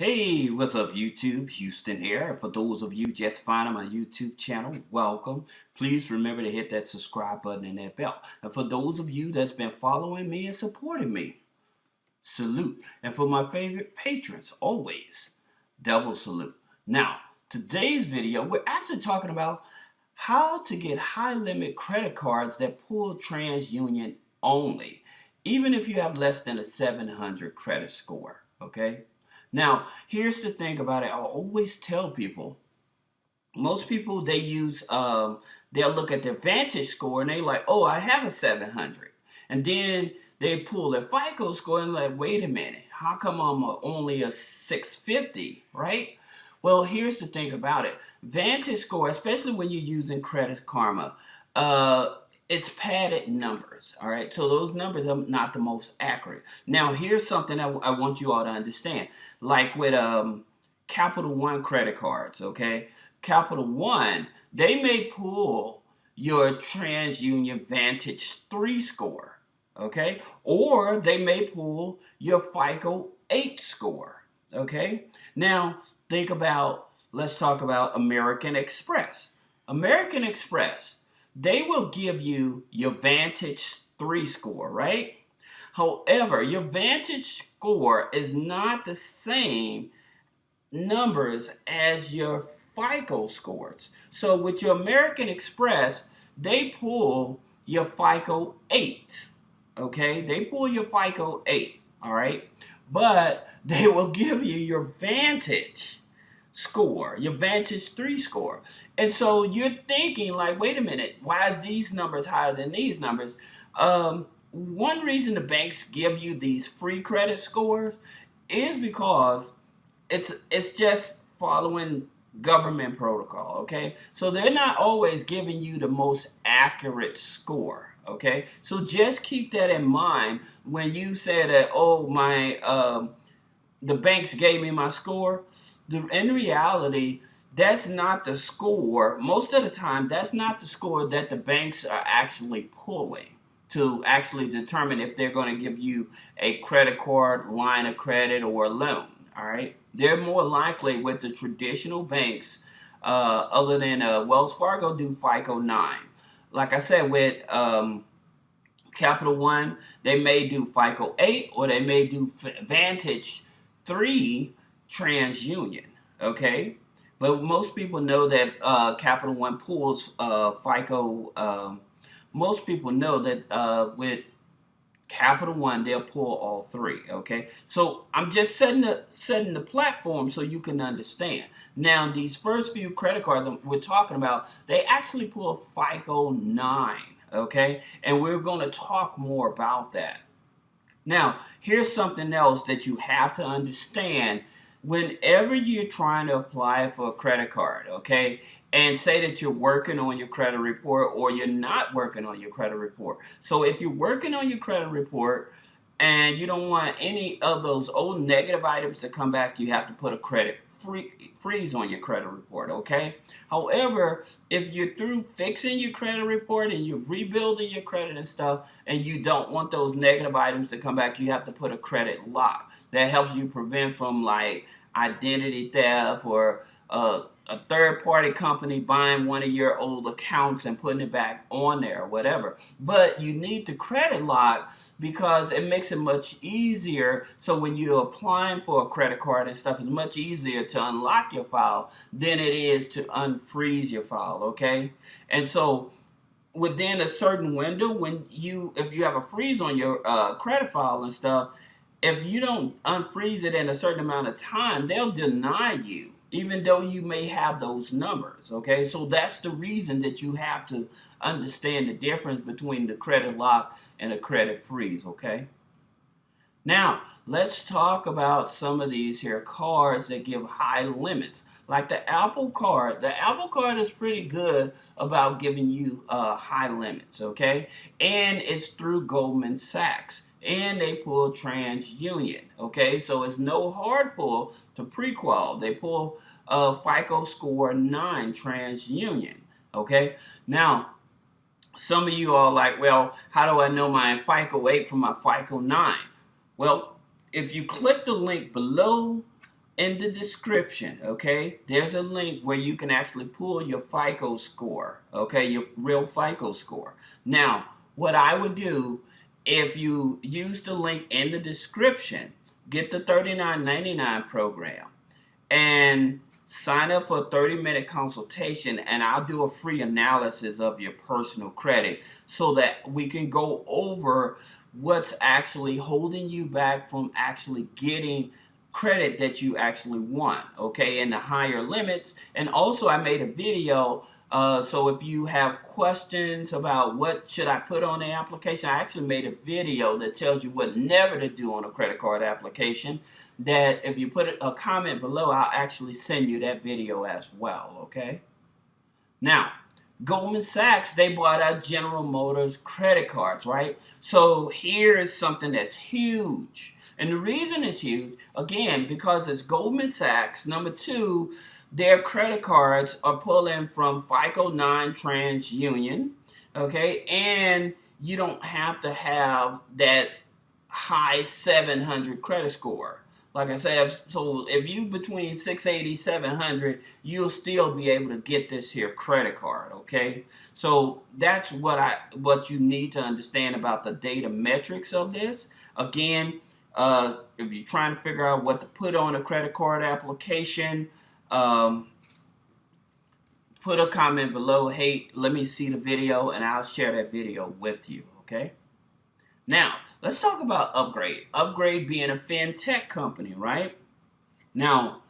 Hey, what's up YouTube? Houston here. For those of you just finding my YouTube channel, welcome. Please remember to hit that subscribe button and that bell. And for those of you that's been following me and supporting me, salute. And for my favorite patrons, always, double salute. Now, today's video, we're actually talking about how to get high limit credit cards that pull TransUnion only, even if you have less than a 700 credit score, okay? Now, here's the thing about it. I always tell people, most people they use, they'll look at their Vantage score and they like, oh, I have a 700. And then they pull their FICO score and like, wait a minute, how come I'm only a 650, right? Well, here's the thing about it. Vantage score, especially when you're using Credit Karma, it's padded numbers, all right? So those numbers are not the most accurate. Now, here's something I want you all to understand. Like with Capital One credit cards, okay? Capital One, they may pull your TransUnion Vantage 3 score, okay? Or they may pull your FICO 8 score, okay? Now, let's talk about American Express. American Express, they will give you your Vantage 3 score, right? However, your Vantage score is not the same numbers as your FICO scores. So with your American Express, they pull your FICO 8, okay? They pull your FICO 8, all right? But they will give you your Vantage score, your Vantage 3 score. And so you're thinking like, wait a minute, why is these numbers higher than these numbers? One reason the banks give you these free credit scores is because it's just following government protocol, okay? So they're not always giving you the most accurate score, okay? So just keep that in mind when you say that, oh, the banks gave me my score. In reality, that's not the score. Most of the time, that's not the score that the banks are actually pulling to actually determine if they're going to give you a credit card, line of credit, or a loan. All right, they're more likely with the traditional banks, other than Wells Fargo, do FICO 9. Like I said, with Capital One, they may do FICO 8 or they may do Vantage 3 TransUnion, okay? But most people know that Capital One pulls FICO. Most people know that with Capital One, they'll pull all three, okay? So I'm just setting the platform so you can understand. Now, these first few credit cards we're talking about, they actually pull FICO 9, okay? And we're going to talk more about that. Now, here's something else that you have to understand whenever you're trying to apply for a credit card, okay? And say that you're working on your credit report or you're not working on your credit report. So if you're working on your credit report and you don't want any of those old negative items to come back, you have to put a credit freeze on your credit report, okay? However, if you're through fixing your credit report and you're rebuilding your credit and stuff, and you don't want those negative items to come back, you have to put a credit lock. That helps you prevent from like identity theft or a third-party company buying one of your old accounts and putting it back on there or whatever. But you need the credit lock because it makes it much easier. So when you're applying for a credit card and stuff, it's much easier to unlock your file than it is to unfreeze your file, okay? And so within a certain window, if you have a freeze on your credit file and stuff, if you don't unfreeze it in a certain amount of time, they'll deny you, even though you may have those numbers, okay? So that's the reason that you have to understand the difference between the credit lock and a credit freeze, okay? Now, let's talk about some of these here cards that give high limits. Like the Apple Card. The Apple Card is pretty good about giving you high limits, okay? And it's through Goldman Sachs. And they pull TransUnion, okay? So it's no hard pull to pre-qual. They pull FICO score 9 TransUnion, okay? Now, some of you are like, well, how do I know my FICO 8 from my FICO 9? Well, if you click the link below in the description, okay, there's a link where you can actually pull your FICO score, okay, your real FICO score. Now, what I would do, if you use the link in the description, get the $39.99 program and sign up for a 30-minute consultation, and I'll do a free analysis of your personal credit so that we can go over what's actually holding you back from actually getting credit that you actually want, okay, and the higher limits. And also I made a video, so if you have questions about what should I put on the application, I actually made a video that tells you what never to do on a credit card application, that if you put a comment below, I'll actually send you that video as well, okay? Now, Goldman Sachs, they bought out General Motors credit cards, right? So here is something that's huge. And the reason it's huge, again, because it's Goldman Sachs. Number two, their credit cards are pulling from FICO 9 TransUnion, okay? And you don't have to have that high 700 credit score. Like I said, so if you between 680, 700, you'll still be able to get this here credit card, okay? So that's what you need to understand about the data metrics of this. Again, if you're trying to figure out what to put on a credit card application, put a comment below, hey, let me see the video, and I'll share that video with you, okay? Now, let's talk about Upgrade. Upgrade being a fintech company, right? Now,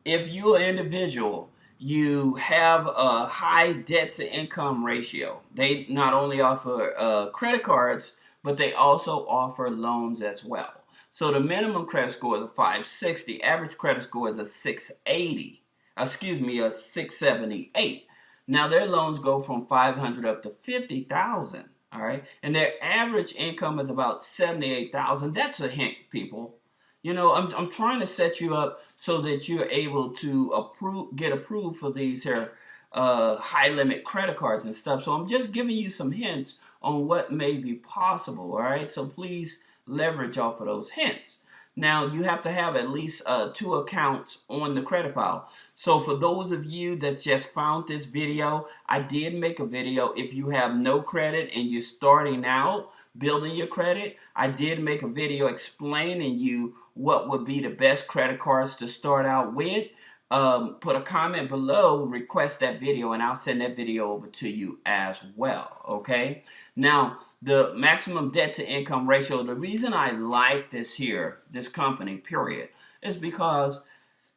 if you're an individual, you have a high debt-to-income ratio. They not only offer credit cards, but they also offer loans as well. So the minimum credit score is a 560. Average credit score is a 680. Excuse me, a 678. Now, their loans go from 500 up to 50,000. All right, and their average income is about 78,000. That's a hint, people. You know, I'm trying to set you up so that you're able to get approved for these here high limit credit cards and stuff. So I'm just giving you some hints on what may be possible. All right, so please leverage off of those hints. Now, you have to have at least 2 accounts on the credit file. So for those of you that just found this video, I did make a video. If you have no credit and you're starting out building your credit, I did make a video explaining you what would be the best credit cards to start out with. Put a comment below, request that video, and I'll send that video over to you as well, okay? Now, the maximum debt to income ratio, the reason I like this here, this company, period, is because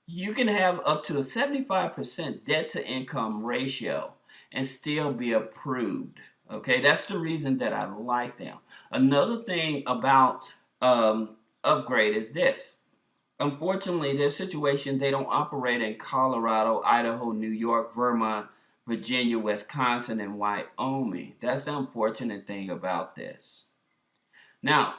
you can have up to a 75% debt to income ratio and still be approved, okay? That's the reason that I like them. Another thing about Upgrade is this. Unfortunately, their situation, they don't operate in Colorado, Idaho, New York, Vermont, Virginia, Wisconsin, and Wyoming. That's the unfortunate thing about this. Now,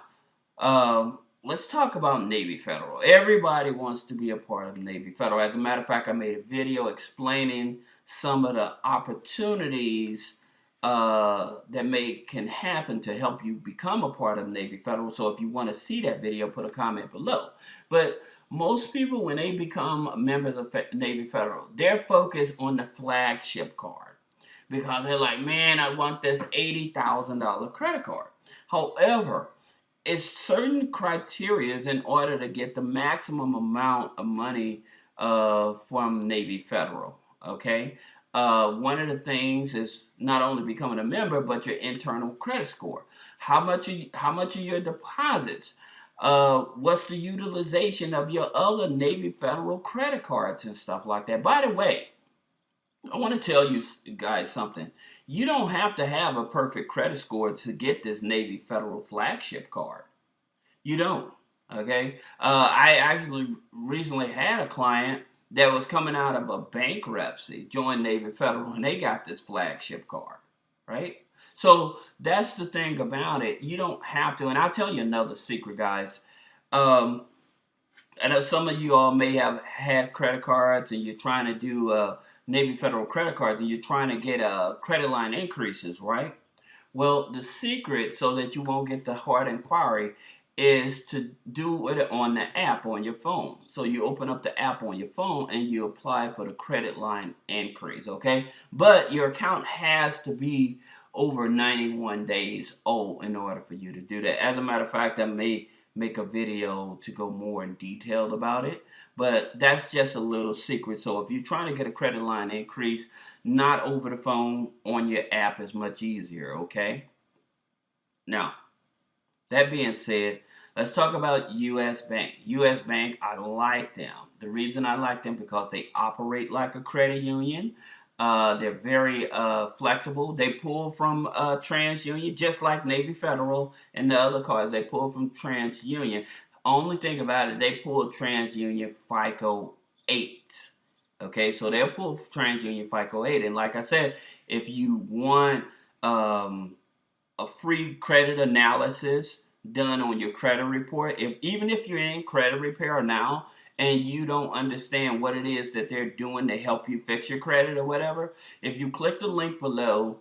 let's talk about Navy Federal. Everybody wants to be a part of Navy Federal. As a matter of fact, I made a video explaining some of the opportunities that can happen to help you become a part of Navy Federal. So if you want to see that video, put a comment below. But most people, when they become members of Navy Federal, they're focused on the flagship card because they're like, man, I want this $80,000 credit card. However, it's certain criteria in order to get the maximum amount of money from Navy Federal, okay? One of the things is not only becoming a member, but your internal credit score. How much are your deposits? What's the utilization of your other Navy Federal credit cards and stuff like that? By the way, I want to tell you guys something. You don't have to have a perfect credit score to get this Navy Federal flagship card. You don't, okay? I actually recently had a client that was coming out of a bankruptcy, joined Navy Federal, and they got this flagship card, right? So that's the thing about it. You don't have to, and I'll tell you another secret, guys. I know some of you all may have had credit cards and you're trying to do Navy Federal credit cards and you're trying to get credit line increases, right? Well, the secret so that you won't get the hard inquiry is to do it on the app on your phone. So you open up the app on your phone and you apply for the credit line increase, okay? But your account has to be over 91 days old in order for you to do that. As a matter of fact, I may make a video to go more in detail about it, but that's just a little secret. So if you're trying to get a credit line increase, not over the phone, on your app is much easier, okay? Now, that being said, let's talk about U.S. Bank. U.S. Bank, I like them. The reason I like them because they operate like a credit union. They're very flexible. They pull from TransUnion, just like Navy Federal and the other cards. They pull from TransUnion. Only thing about it, they pull TransUnion FICO 8. Okay, so they'll pull TransUnion FICO 8. And like I said, if you want a free credit analysis done on your credit report, even if you're in credit repair now and you don't understand what it is that they're doing to help you fix your credit or whatever, if you click the link below,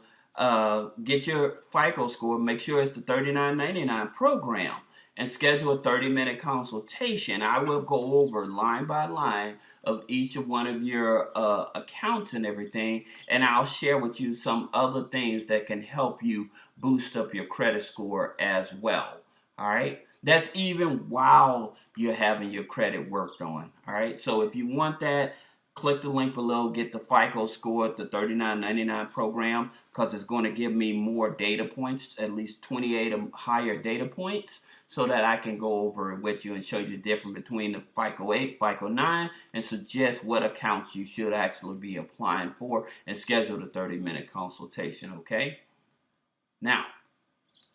get your FICO score, make sure it's the $39.99 program, and schedule a 30-minute consultation. I will go over line by line of each of one of your accounts and everything, and I'll share with you some other things that can help you boost up your credit score as well. All right, that's even while you're having your credit worked on. All right, so if you want that, click the link below, get the FICO score, the $39.99 program, because it's going to give me more data points, at least 28 higher data points, so that I can go over it with you and show you the difference between the FICO 8, FICO 9, and suggest what accounts you should actually be applying for, and schedule the 30-minute consultation, okay? Now,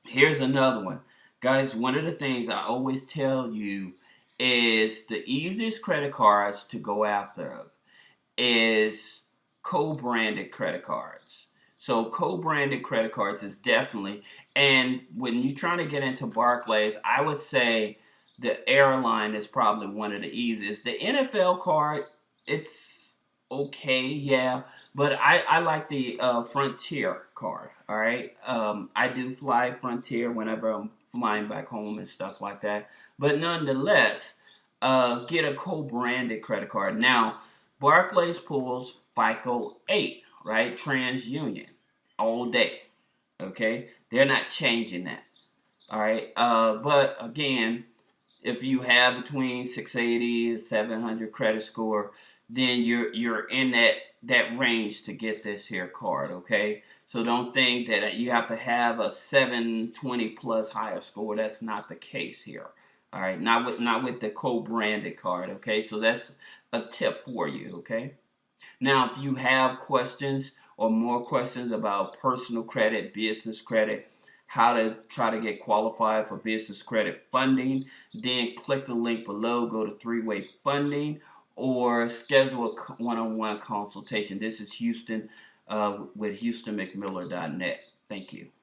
here's another one. Guys, one of the things I always tell you is the easiest credit cards to go after is co-branded credit cards. So co-branded credit cards is definitely, and when you're trying to get into Barclays, I would say the airline is probably one of the easiest. The NFL card, it's okay, yeah, but I like the Frontier card, all right? I do fly Frontier whenever I'm flying back home and stuff like that. But nonetheless, get a co-branded credit card. Now, Barclays pulls FICO 8, right? TransUnion, all day, okay? They're not changing that, all right? But again, if you have between 680 and 700 credit score, then you're in that range to get this here card, okay? So don't think that you have to have a 720 plus higher score. That's not the case here. All right, not with the co-branded card, okay? So that's a tip for you, okay? Now, if you have questions or more questions about personal credit, business credit, how to try to get qualified for business credit funding, then click the link below, go to three-way funding, or schedule a one-on-one consultation. This is Houston with HoustonMcMiller.net. Thank you.